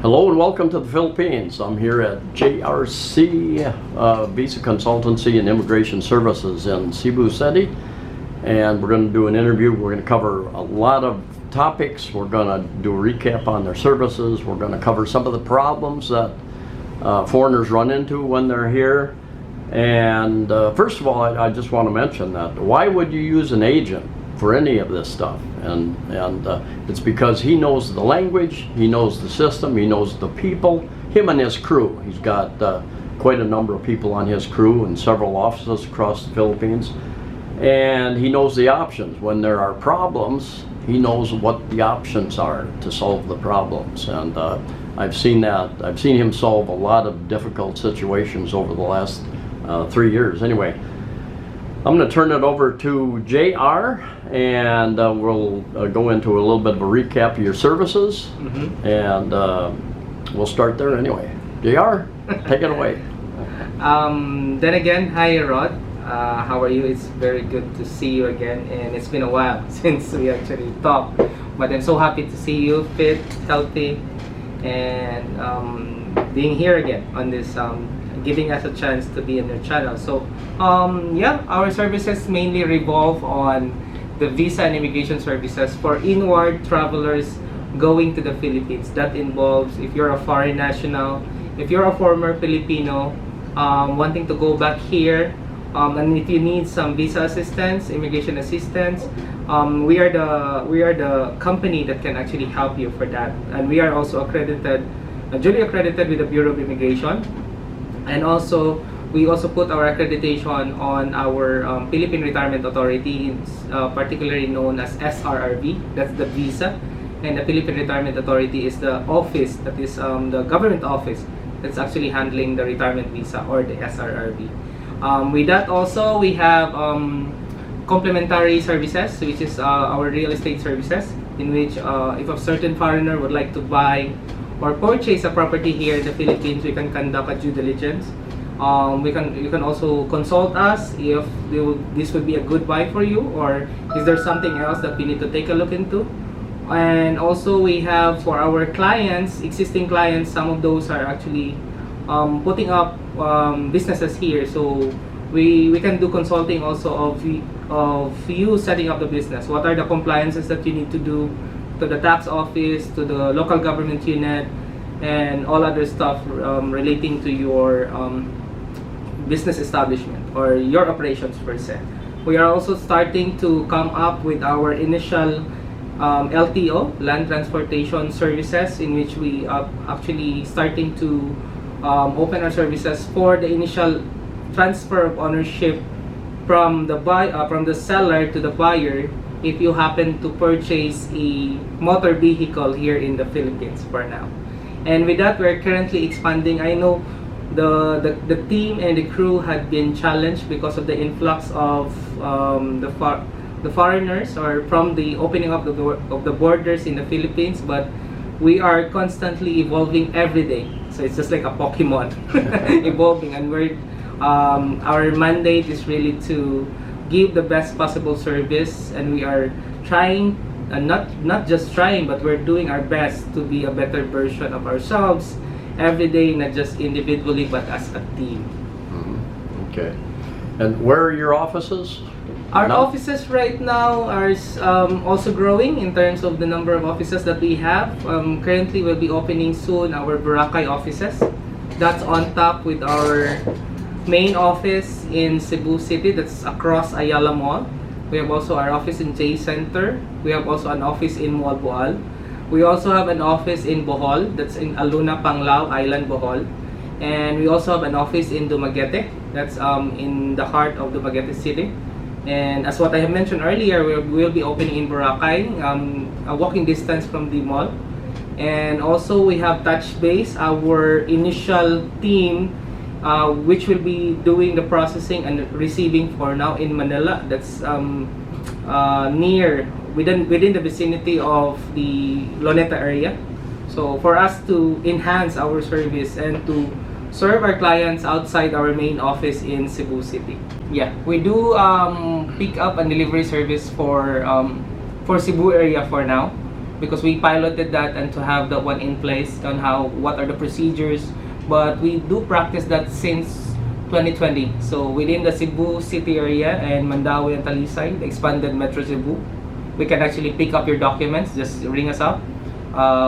Hello and welcome to the Philippines. I'm here at JRC Visa Consultancy and Immigration Services in Cebu City, and we're going to do an interview. We're going to cover a lot of topics. We're going to do a recap on their services. We're going to cover some of the problems that foreigners run into when they're here. And first of all, I just want to mention that why would you use an agent for any of this stuff? And it's because he knows the language, he knows the system, he knows the people, him and his crew. He's got quite a number of people on his crew in several offices across the Philippines, and he knows the options. When there are problems, he knows what the options are to solve the problems, and I've seen him solve a lot of difficult situations over the last 3 years. Anyway, I'm going to turn it over to JR, and we'll go into a little bit of a recap of your services, and we'll start there anyway. JR, take it away. Then again, hi Rod. How are you? It's very good to see you again, and it's been a while since we actually talked. But I'm so happy to see you fit, healthy, and being here again on this, giving us a chance to be in your channel. So yeah, our services mainly revolve on the visa and immigration services for inward travelers going to the Philippines. That involves if you're a foreign national, if you're a former Filipino wanting to go back here, and if you need some visa assistance, immigration assistance, we are the company that can actually help you for that. And we are also accredited, duly accredited with the Bureau of Immigration. And also, we also put our accreditation on our Philippine Retirement Authority, particularly known as SRRV. That's the visa, and the Philippine Retirement Authority is the office that is the government office that's actually handling the retirement visa, or the SRRV. With that also, we have complementary services, which is our real estate services, in which if a certain foreigner would like to buy or purchase a property here in the Philippines, we can conduct a due diligence. You can also consult us if this would be a good buy for you, or is there something else that we need to take a look into. And also we have for our clients, existing clients, some of those are actually putting up businesses here, so we can do consulting also of you setting up the business. What are the compliances that you need to do to the tax office, to the local government unit, and all other stuff relating to your business establishment or your operations per se. We are also starting to come up with our initial LTO Land Transportation services, in which we are actually starting to open our services for the initial transfer of ownership from the seller to the buyer, if you happen to purchase a motor vehicle here in the Philippines for now. And with that, we're currently expanding. I know the team and the crew had been challenged because of the influx of the foreigners, or from the opening up of the borders in the Philippines, but we are constantly evolving every day. So it's just like a Pokemon evolving, and our mandate is really to give the best possible service, and we are trying, and not just trying, but we're doing our best to be a better version of ourselves every day, not just individually but as a team. Okay. And where are your offices? Our offices right now are also growing in terms of the number of offices that we have. Currently, we'll be opening soon our Boracay offices. That's on top with our main office in Cebu City, that's across Ayala Mall. We have also our office in J Center. We have also an office in Moalboal. We also have an office in Bohol, that's in Aluna, Panglao Island, Bohol. And we also have an office in Dumaguete, that's in the heart of Dumaguete City. And as what I have mentioned earlier, we'll be opening in Boracay, a walking distance from the mall. And also we have Touch Base, our initial team, which will be doing the processing and receiving for now in Manila. That's within the vicinity of the Luneta area. So for us to enhance our service and to serve our clients outside our main office in Cebu City. Yeah, we do pick up and delivery service for Cebu area for now. because we piloted that and to have that one in place on what are the procedures. But we do practice that since 2020. So within the Cebu City area and Mandaue and Talisay, the expanded Metro Cebu, we can actually pick up your documents. Just ring us up.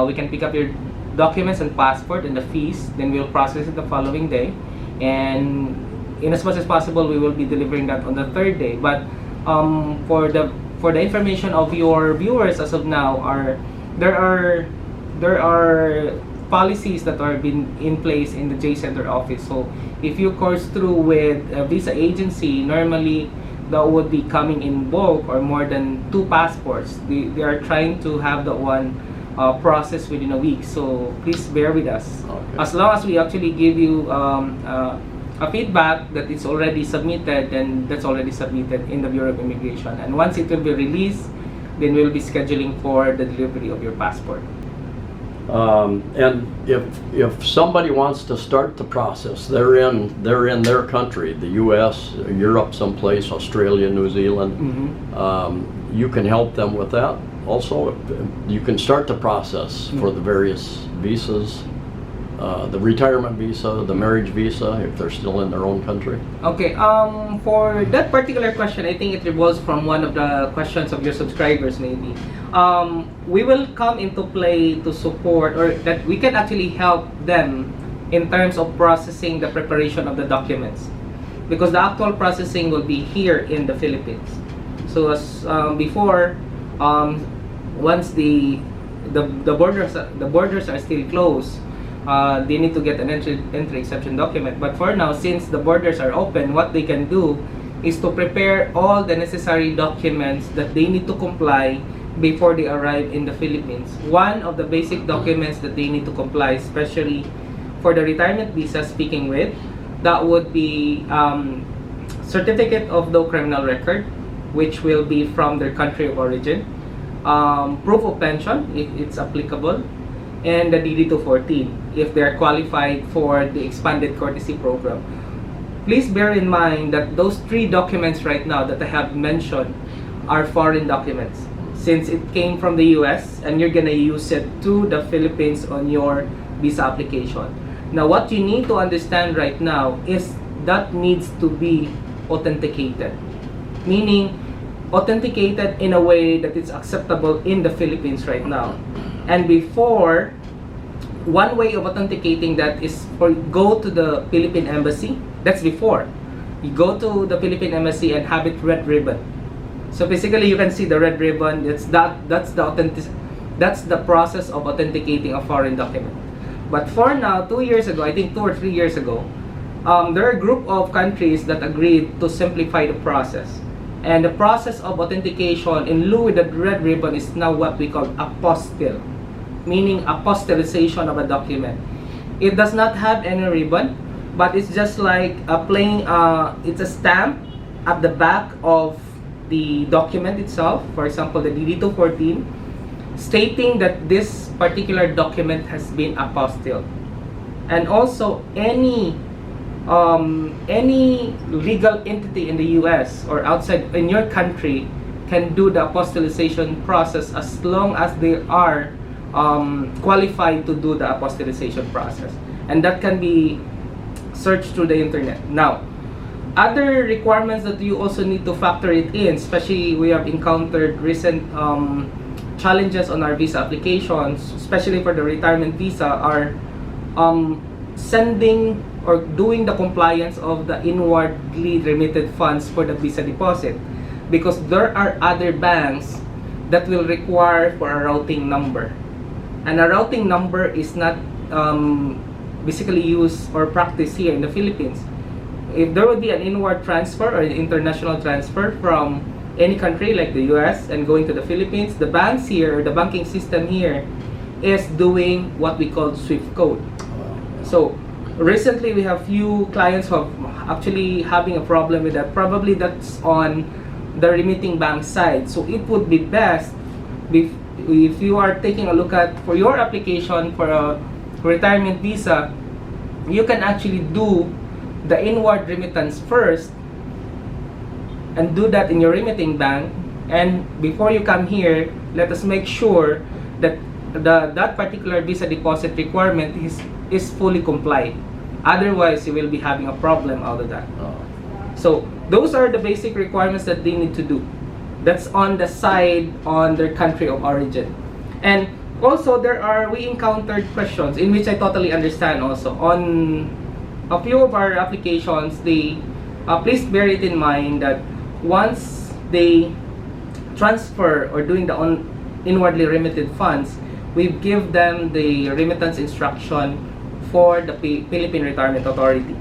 We can pick up your documents and passport and the fees. Then we'll process it the following day. And in as much as possible, we will be delivering that on the third day. But for the information of your viewers as of now, there are policies that are been in place in the J Center office. So if you course through with a visa agency, normally that would be coming in bulk or more than 2 passports. They are trying to have that one process within a week. So please bear with us. Okay. As long as we actually give you a feedback that it's already submitted, then that's already submitted in the Bureau of Immigration. And once it will be released, then we'll be scheduling for the delivery of your passport. And if somebody wants to start the process, they're in their country, the U.S., Europe, someplace, Australia, New Zealand. You can help them with that. Also, you can start the process for the various visas, the retirement visa, the marriage visa, if they're still in their own country. Okay. For that particular question, I think it revolves from one of the questions of your subscribers, maybe. We will come into play to support, or that we can actually help them in terms of processing the preparation of the documents, because the actual processing will be here in the Philippines. So as before, once the borders are still closed, they need to get an entry exception document. But for now, since the borders are open, what they can do is to prepare all the necessary documents that they need to comply before they arrive in the Philippines. One of the basic documents that they need to comply, especially for the retirement visa, speaking with, that would be certificate of no criminal record, which will be from their country of origin, proof of pension if it's applicable, and the DD-214 if they are qualified for the expanded courtesy program. Please bear in mind that those 3 documents right now that I have mentioned are foreign documents, since it came from the US and you're gonna use it to the Philippines on your visa application. Now what you need to understand right now is that needs to be authenticated, meaning authenticated in a way that it's acceptable in the Philippines right now. And before, one way of authenticating that is for go to the Philippine Embassy. That's before. You go to the Philippine Embassy and have it red ribbon. So basically, you can see the red ribbon. That's the process of authenticating a foreign document. But for now, 2 years ago, I think 2 or 3 years ago, there are a group of countries that agreed to simplify the process. And the process of authentication in lieu with the red ribbon is now what we call apostille, meaning apostillization of a document. It does not have any ribbon, but it's just like a plain, it's a stamp at the back of the document itself, for example, the DD-214, stating that this particular document has been apostilled. And also, any legal entity in the US or outside in your country can do the apostillization process as long as they are qualified to do the apostillization process, and that can be searched through the internet. Now, other requirements that you also need to factor it in, especially we have encountered recent challenges on our visa applications, especially for the retirement visa, are sending or doing the compliance of the inwardly remitted funds for the visa deposit, because there are other banks that will require for a routing number, and a routing number is not basically used or practiced here in the Philippines. If there would be an inward transfer or an international transfer from any country like the US and going to the Philippines, the banks here, or the banking system here, is doing what we call SWIFT code. So recently we have few clients who are actually having a problem with that. Probably that's on the remitting bank side. So it would be best if you are taking a look at for your application for a retirement visa, you can actually do the inward remittance first and do that in your remitting bank. And before you come here, let us make sure that that particular visa deposit requirement is fully complied. Otherwise, you will be having a problem out of that. So those are the basic requirements that they need to do. That's on the side on their country of origin. And also we encountered questions in which I totally understand also. On a few of our applications, they please bear it in mind that once they transfer or doing the inwardly remitted funds, we give them the remittance instruction for the Philippine Retirement Authority.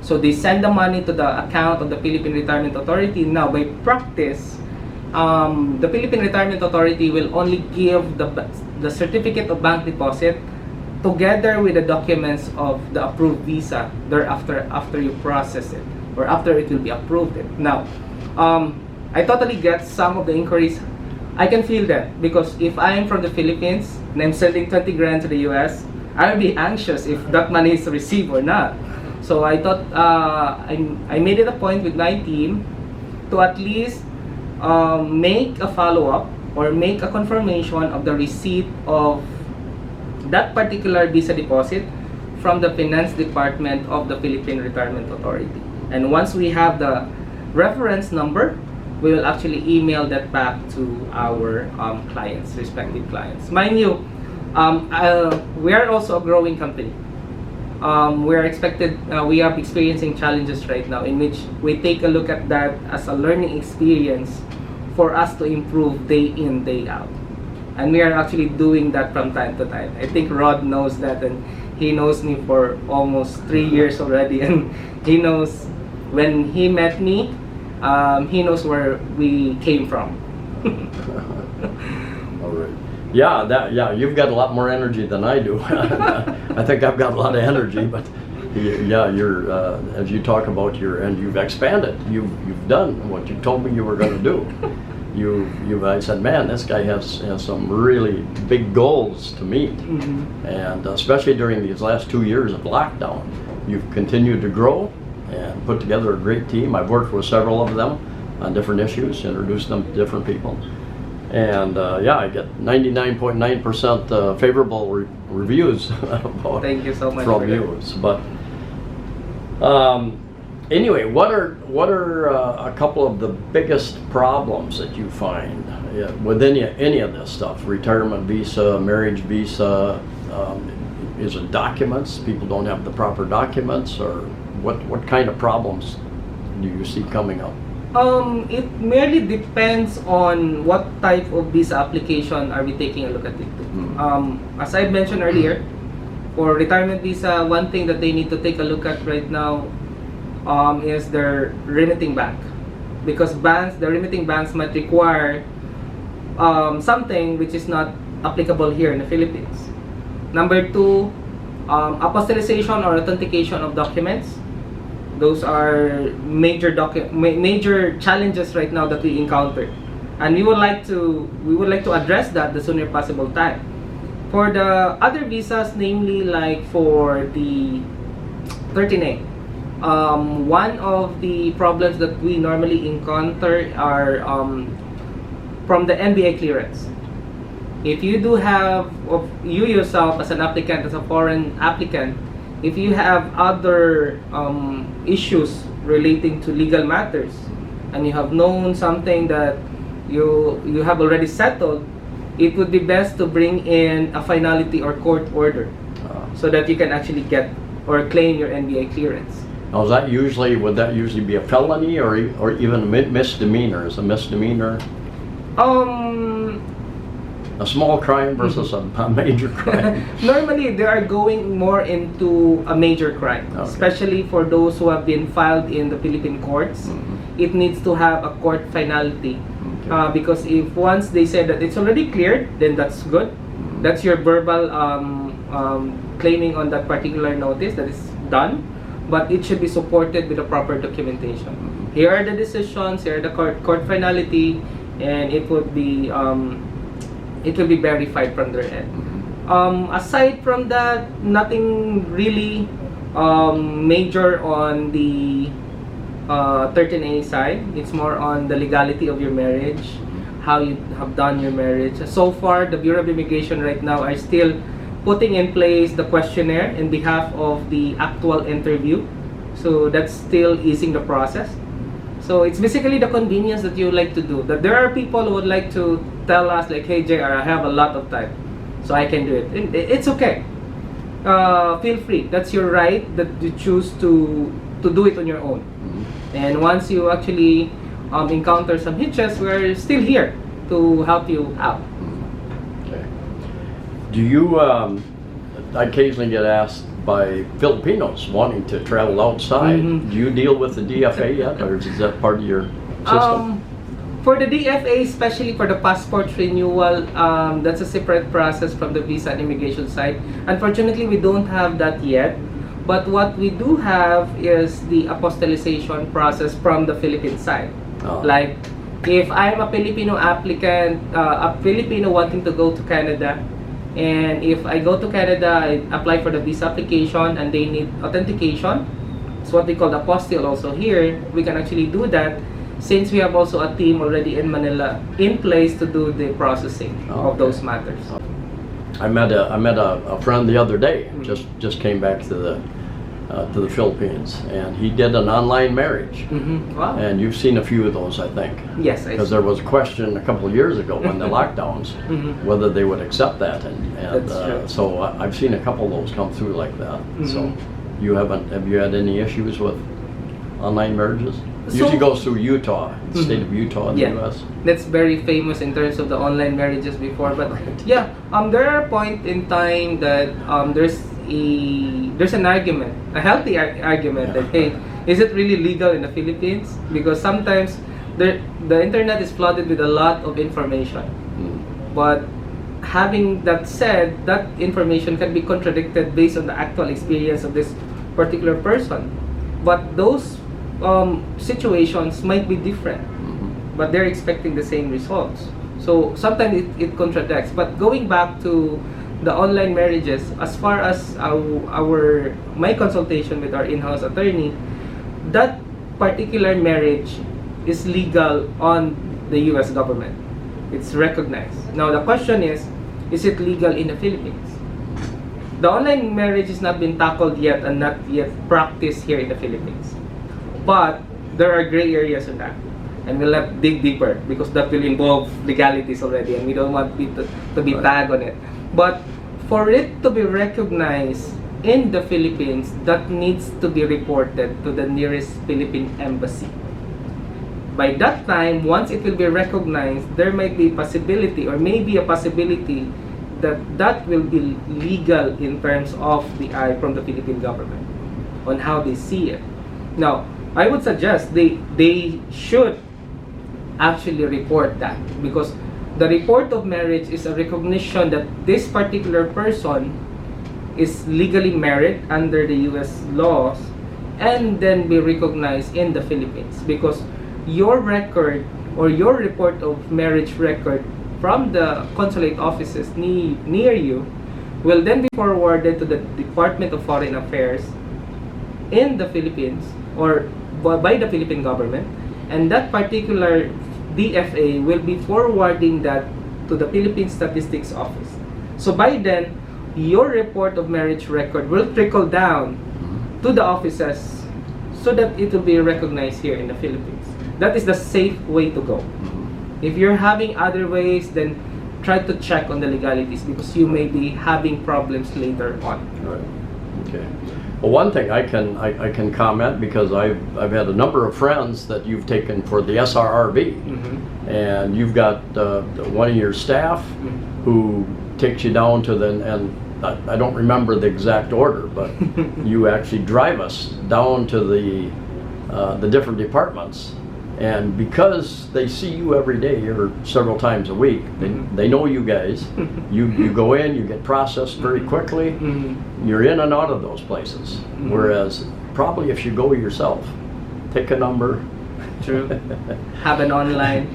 So they send the money to the account of the Philippine Retirement Authority. Now, by practice, the Philippine Retirement Authority will only give the certificate of bank deposit together with the documents of the approved visa thereafter, after you process it or after it will be approved. Now, I totally get some of the inquiries. I can feel that, because if I'm from the Philippines and I'm sending 20 grand to the US, I will be anxious if that money is received or not. So I thought I made it a point with my team to at least make a follow-up or make a confirmation of the receipt of that particular visa deposit from the finance department of the Philippine Retirement Authority. And once we have the reference number, we will actually email that back to our clients, respective clients. Mind you, we are also a growing company. We are experiencing challenges right now in which we take a look at that as a learning experience for us to improve day in, day out. And we are actually doing that from time to time. I think Rod knows that, and he knows me for almost 3 years already, and he knows when he met me, he knows where we came from. All right. Yeah, you've got a lot more energy than I do. I think I've got a lot of energy, but yeah, you're as you talk about and you've expanded. You've done what you told me you were going to do. I said, man, this guy has some really big goals to meet, and especially during these last 2 years of lockdown, you've continued to grow and put together a great team. I've worked with several of them on different issues, introduced them to different people. And yeah, I get 99.9% favorable reviews about, thank you so much from you. But anyway, what are a couple of the biggest problems that you find with any of this stuff? Retirement visa, marriage visa. Is it documents? People don't have the proper documents, or what kind of problems do you see coming up? It merely depends on what type of visa application are we taking a look at it. As I mentioned earlier, for retirement visa, one thing that they need to take a look at right now is their remitting bank, because the remitting banks might require something which is not applicable here in the Philippines. Number two, apostillization or authentication of documents. Those are major challenges right now that we encounter, and we would like to address that the sooner possible time. For the other visas, namely like for the 13A, one of the problems that we normally encounter are from the NBA clearance. If you do have, you yourself as an applicant, as a foreign applicant, if you have other issues relating to legal matters, and you have known something that you have already settled, it would be best to bring in a finality or court order so that you can actually get or claim your NBA clearance. Now, would that usually be a felony or even a misdemeanor? Is a misdemeanor a small crime versus a major crime? Normally, they are going more into a major crime, okay. Especially for those who have been filed in the Philippine courts. It needs to have a court finality, okay. Because if once they say that it's already cleared, then that's good. That's your verbal claiming on that particular notice that is done, but it should be supported with the proper documentation. Here are the decisions, here are the court finality, and it would be verified from their end. Aside from that, nothing really major on the 13A side. It's more on the legality of your marriage, how you have done your marriage. So far, the Bureau of Immigration right now are still putting in place the questionnaire in behalf of the actual interview. So that's still easing the process. So it's basically the convenience that you like to do. That there are people who would like to tell us like, hey JR, I have a lot of time, so I can do it. And it's okay. Feel free. That's your right that you choose to do it on your own. And once you actually encounter some hitches, we're still here to help you out. Okay. Do you occasionally get asked by Filipinos wanting to travel outside? Do you deal with the DFA yet, or is that part of your system? For the DFA, especially for the passport renewal, that's a separate process from the visa and immigration side. Unfortunately, we don't have that yet. But what we do have is the apostillization process from the Philippine side. Like, if I'm a Filipino applicant, a Filipino wanting to go to Canada, and if I go to Canada, I apply for the visa application and they need authentication, it's what we call the apostille also here, we can actually do that since we have also a team already in Manila in place to do the processing of those matters. I met a friend the other day, just came back to the Philippines, and he did an online marriage. Wow. And you've seen a few of those, I think. Yes, I because there was a question a couple of years ago when the lockdowns, whether they would accept that, and so I've seen a couple of those come through like that. So have you had any issues with online marriages? Usually goes through Utah, the state of Utah in the U.S. That's very famous in terms of the online marriages before, but yeah, there are points in time that there's an argument, a healthy argument that, hey, is it really legal in the Philippines? Because sometimes the internet is flooded with a lot of information. But having that said, that information can be contradicted based on the actual experience of this particular person. But those situations might be different, but they're expecting the same results. So sometimes it contradicts. But going back to the online marriages, as far as my consultation with our in-house attorney, that particular marriage is legal on the U.S. government. It's recognized. Now the question is it legal in the Philippines? The online marriage has not been tackled yet and not yet practiced here in the Philippines. But there are gray areas in that, and we'll have dig deeper because that will involve legalities already, and we don't want to be tagged on it. But for it to be recognized in the Philippines, that needs to be reported to the nearest Philippine embassy. By that time, once it will be recognized, there might be possibility, or maybe a possibility, that will be legal in terms of the eye from the Philippine government on how they see it. Now, I would suggest they should actually report that, because the report of marriage is a recognition that this particular person is legally married under the US laws, and then be recognized in the Philippines, because your record or your report of marriage record from the consulate offices near you will then be forwarded to the Department of Foreign Affairs in the Philippines, or by the Philippine government, and that particular DFA will be forwarding that to the Philippine Statistics Office. So by then, your report of marriage record will trickle down to the offices so that it will be recognized here in the Philippines. That is the safe way to go. If you're having other ways, then try to check on the legalities, because you may be having problems later on. Right. Okay. Well, one thing I can comment, because I've had a number of friends that you've taken for the SRRV, and you've got one of your staff who takes you down to and I don't remember the exact order, but you actually drive us down to the different departments. And because they see you every day or several times a week, they know you guys. You go in, you get processed very quickly. You're in and out of those places. Whereas probably if you go yourself, take a number, True. Have an online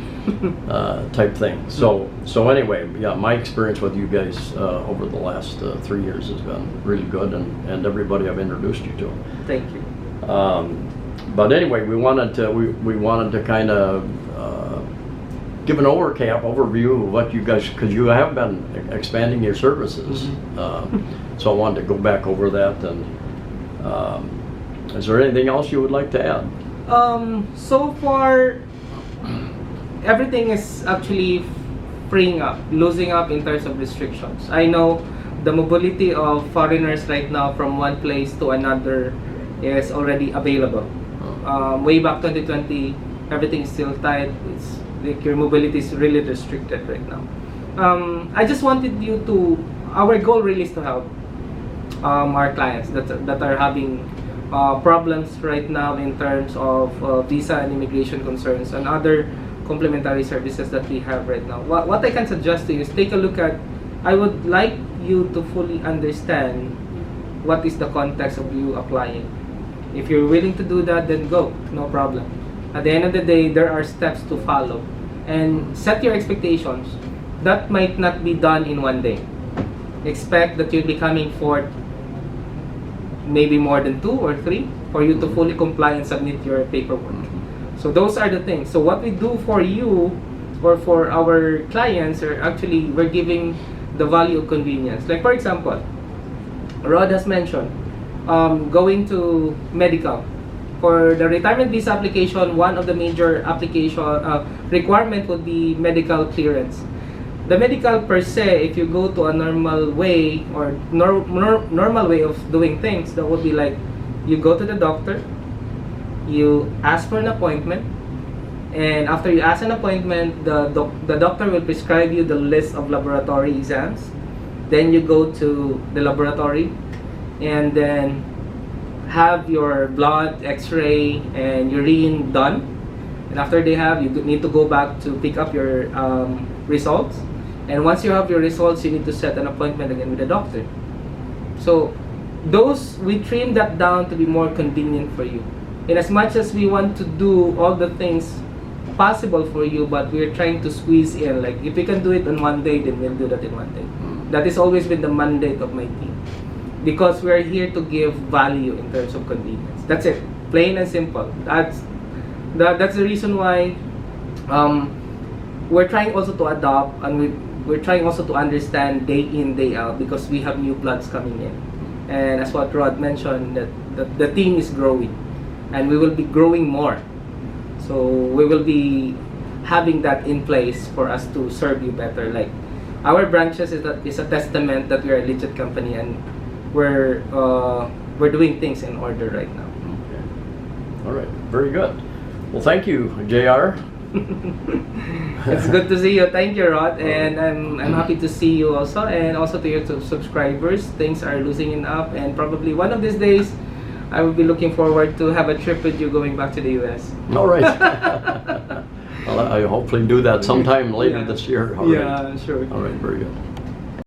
type thing. So anyway, yeah, my experience with you guys over the last 3 years has been really good, and everybody I've introduced you to. Thank you. But anyway, we wanted to kind of give an overview of what you guys, because you have been expanding your services. So I wanted to go back over that. And is there anything else you would like to add? So far, everything is actually freeing up, losing up in terms of restrictions. I know the mobility of foreigners right now from one place to another is already available. Way back 2020, everything is still tight. It's like your mobility is really restricted right now. I just wanted you to, our goal really is to help our clients that are having problems right now in terms of visa and immigration concerns and other complementary services that we have right now. What I can suggest to you is take a look at, I would like you to fully understand what is the context of you applying. If you're willing to do that, then go, no problem. At the end of the day, there are steps to follow. And set your expectations. That might not be done in one day. Expect that you'll be coming forth maybe more than 2 or 3 for you to fully comply and submit your paperwork. So those are the things. So what we do for you or for our clients are actually, we're giving the value of convenience. Like for example, Rod has mentioned going to medical. For the retirement visa application, one of the major application requirement would be medical clearance. The medical per se, if you go to a normal way or normal way of doing things, that would be like you go to the doctor, you ask for an appointment, and after you ask an appointment, the doctor will prescribe you the list of laboratory exams. Then you go to the laboratory and then have your blood, x-ray, and urine done. And after they have, you need to go back to pick up your results. And once you have your results, you need to set an appointment again with the doctor. So those, we trim that down to be more convenient for you. In as much as we want to do all the things possible for you, but we're trying to squeeze in, like if we can do it in one day, then we'll do that in one day. That has always been the mandate of my team. Because we're here to give value in terms of convenience. That's it. Plain and simple. That's the reason why we're trying also to adopt, and we're trying also to understand day in, day out, because we have new bloods coming in. And as what Rod mentioned, that the team is growing. And we will be growing more. So we will be having that in place for us to serve you better. Like our branches is a testament that we are a legit company, and we're doing things in order right now. Okay. All right. Very good. Well, thank you, JR. It's good to see you. Thank you, Rod. And I'm happy to see you also, and also to your subscribers. Things are loosening up, and probably one of these days, I will be looking forward to have a trip with you going back to the US. All right. Well, I hopefully do that sometime later this year. All right. Yeah, sure. All right. Very good.